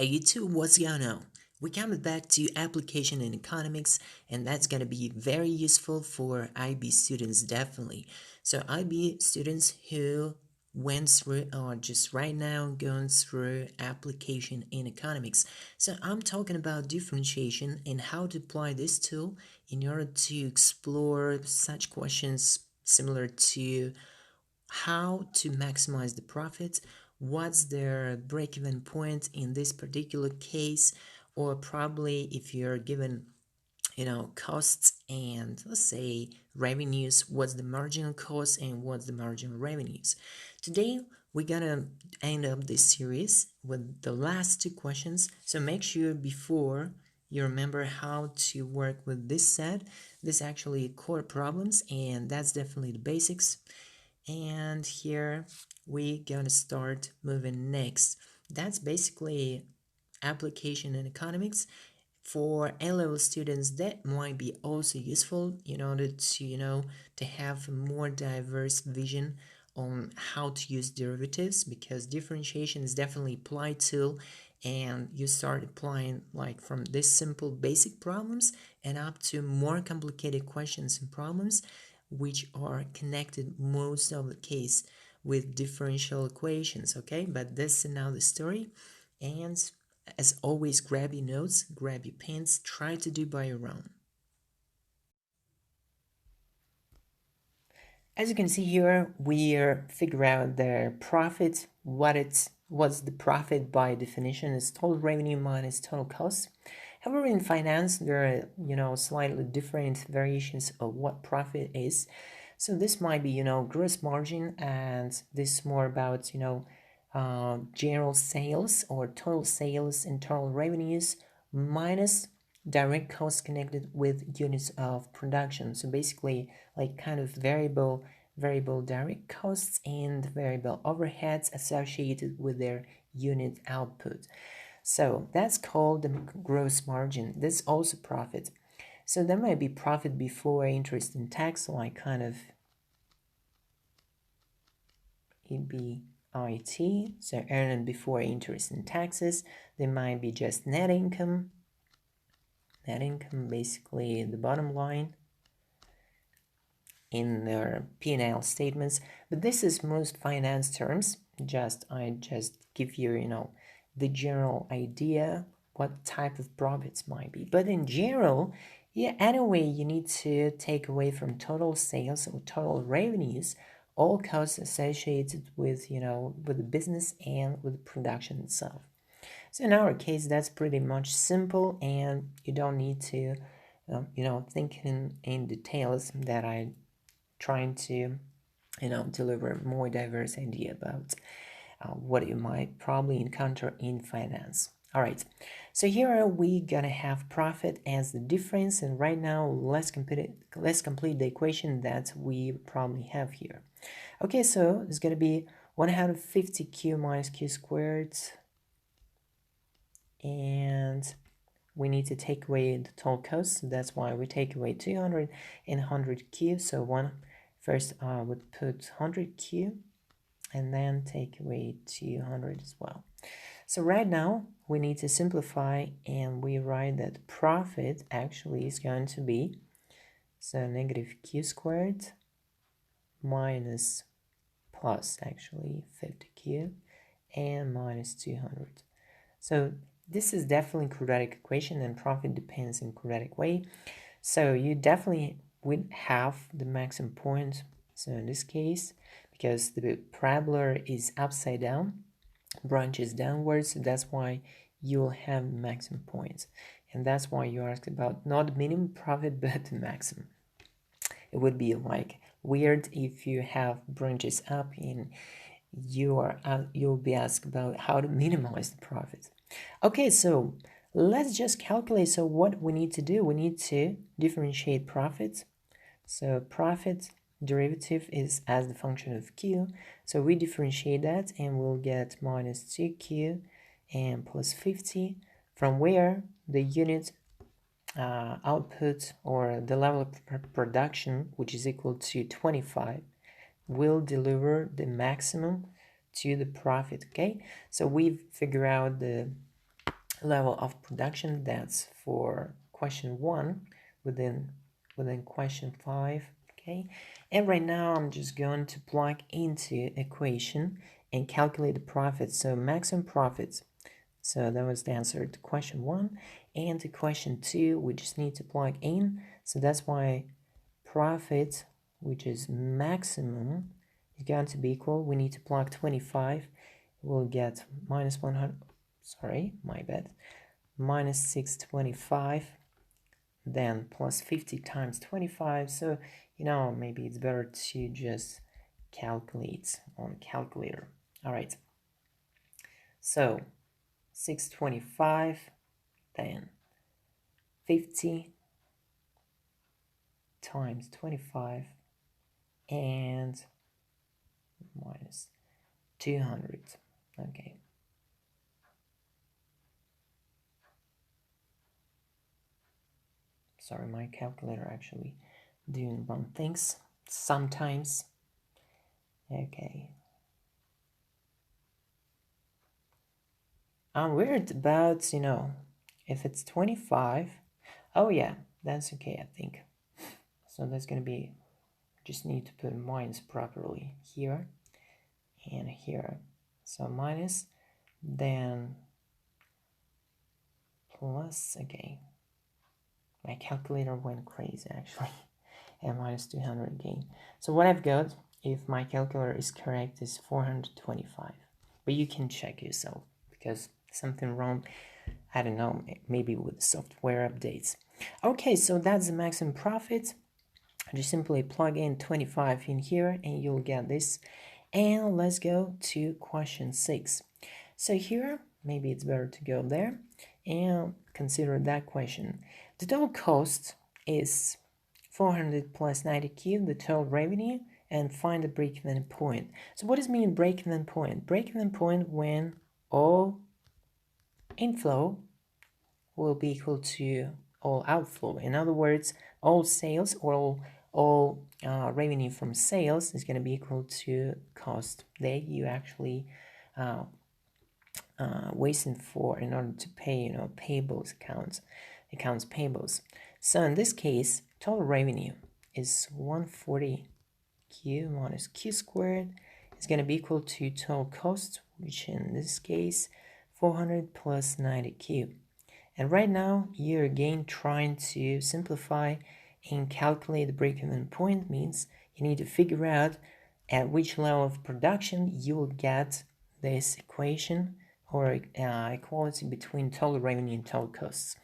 Hey YouTube, what's going on? We're coming back to application in economics, and that's going to be very useful for IB students, definitely. So IB students who went through or just right now going through application in economics. So I'm talking about differentiation and how to apply this tool in order to explore such questions similar to how to maximize the profit, what's their break-even point in this particular case, or probably if you're given costs and let's say revenues, what's the marginal cost and what's the marginal revenues. Today we're gonna end up this series with the last two questions, so make sure before you remember how to work with this set. This actually core problems, and that's definitely the basics. And here we gonna start moving next. That's basically application in economics. For A-level students, that might be also useful in order to to have a more diverse vision on how to use derivatives, because differentiation is definitely applied tool, and you start applying like from this simple basic problems and up to more complicated questions and problems which are connected most of the case with differential equations. Okay, but this is another story. And as always, grab your notes, grab your pens, try to do by your own. As you can see here, we're figure out the profit. What's the profit by definition is total revenue minus total cost. However, in finance, there are slightly different variations of what profit is. So this might be gross margin, and this is more about general sales or total sales and total revenues minus direct costs connected with units of production. So basically like kind of variable direct costs and variable overheads associated with their unit output. So that's called the gross margin. This is also profit. So there might be profit before interest and tax, like kind of EBIT, so earned before interest and taxes. There might be just net income. Net income, basically the bottom line in their P&L statements. But this is most finance terms. I just give you, the general idea what type of profits might be. But in general, yeah, anyway, you need to take away from total sales or total revenues all costs associated with with the business and with the production itself. So in our case, that's pretty much simple, and you don't need to think in details that I trying to deliver more diverse idea about what you might probably encounter in finance. All right, so here are we gonna have profit as the difference, and right now let's complete the equation that we probably have here. Okay, so it's gonna be 150q minus q squared, and we need to take away the total costs. That's why we take away 200 and 100q. So first I would put 100q and then take away 200 as well. So right now we need to simplify, and we write that profit actually is going to be negative q squared minus plus actually 50q and minus 200. So this is definitely quadratic equation, and profit depends in quadratic way. So you definitely would have the maximum point. So in this case, because the parabola is upside down, branches downwards, so that's why you'll have maximum points. And that's why you ask about not minimum profit but the maximum. It would be like weird if you have branches up and you'll be asked about how to minimize the profit. Okay, so let's just calculate. So what we need to do, we need to differentiate profits. So profit derivative is as the function of q. So we differentiate that and we'll get minus 2q and plus 50, from where the unit output or the level of production, which is equal to 25, will deliver the maximum to the profit. Okay, so we've figured out the level of production. That's for question 1 within question 5. Okay, and right now I'm just going to plug into equation and calculate the profit. So maximum profits. So that was the answer to question 1. And to question 2, we just need to plug in. So that's why profit, which is maximum, is going to be equal. We need to plug 25. We'll get minus 100. Sorry, my bad. Minus 625. Then plus 50 times 25. So, maybe it's better to just calculate on calculator. All right. So 625, then 50 times 25 and minus 200. Okay. Sorry, my calculator actually doing wrong things sometimes. Okay. I'm weird about, if it's 25. Oh yeah, that's okay, I think. So that's gonna be, just need to put minus properly here and here. So minus, then plus, okay. My calculator went crazy actually. And minus 200 again. So what I've got, if my calculator is correct, is 425. But you can check yourself because something wrong, I don't know, maybe with software updates. Okay, so that's the maximum profit. Just simply plug in 25 in here and you'll get this. And let's go to question 6. So here, maybe it's better to go there and consider that question. The total cost is 400 plus 90Q, the total revenue, and find the break-even point. So what does mean break-even point? Break-even point when all inflow will be equal to all outflow. In other words, all sales or all revenue from sales is going to be equal to cost that you actually waiting for in order to pay, payables accounts payables. So in this case, total revenue is 140Q minus Q squared is going to be equal to total cost, which in this case 400 plus 90Q. And right now you're again trying to simplify and calculate the break-even point. Means you need to figure out at which level of production you will get this equation or equality between total revenue and total costs.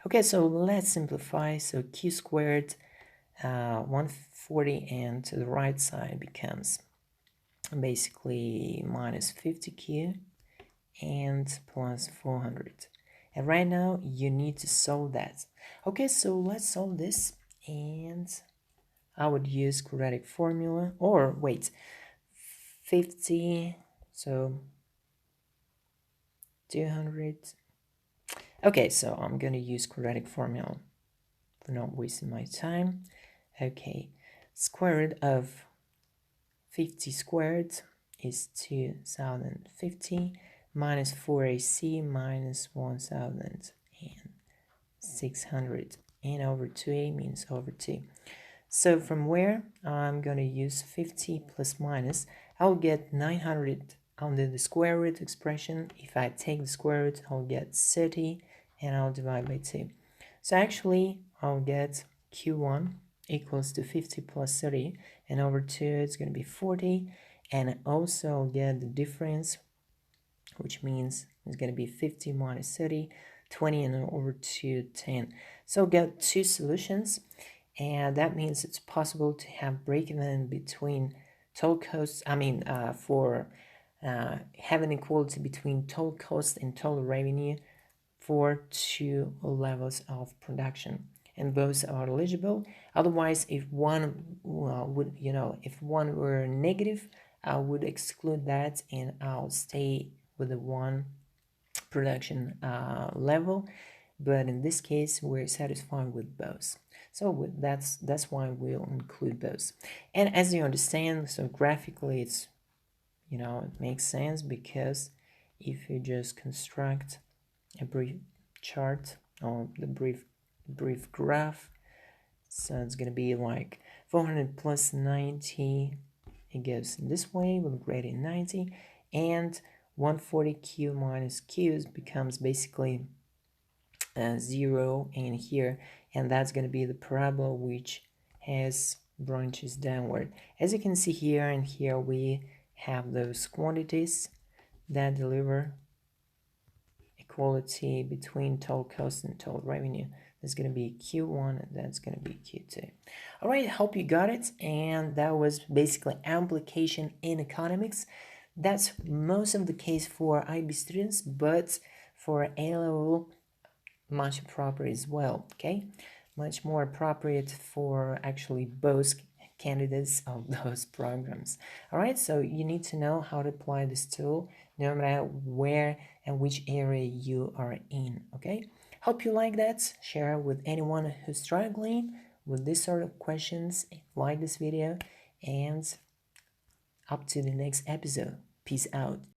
Okay, so let's simplify. So Q squared 140, and to the right side becomes basically minus 50Q and plus 400. And right now you need to solve that. Okay, so let's solve this, and I would use quadratic formula, or wait, 50, so 200. Okay, so I'm gonna use quadratic formula for not wasting my time. Okay, square root of 50 squared is 2050 minus 4AC minus 1600, and over 2A means over 2. So from where I'm going to use 50 plus minus, I'll get 900 under the square root expression. If I take the square root, I'll get 30 and I'll divide by 2. So actually I'll get Q1 equals to 50 plus 30, and over 2 it's going to be 40, and also I'll get the difference, which means it's going to be 50 minus 30, 20, and over 2, 10. So I'll get two solutions, and that means it's possible to have break-even between total costs, for having equality between total cost and total revenue for two levels of production, and both are eligible. Otherwise, if one if one were negative, I would exclude that and I'll stay with the one production level. But in this case, we're satisfied with both. So that's why we'll include both. And as you understand, so graphically it's, it makes sense, because if you just construct a brief chart or the brief graph. So it's gonna be like 400 plus 90, it goes this way with gradient 90, and 140q minus q becomes basically 0 in here, and that's going to be the parabola which has branches downward. As you can see here and here, we have those quantities that deliver equality between total cost and total revenue. That's going to be Q1 and that's going to be Q2. All right, hope you got it. And that was basically application in economics. That's most of the case for IB students, but for A-level, much appropriate as well, okay? Much more appropriate for actually both candidates of those programs. All right, so you need to know how to apply this tool no matter where and which area you are in, okay? Hope you like that. Share with anyone who's struggling with this sort of questions. Like this video, and up to the next episode. Peace out.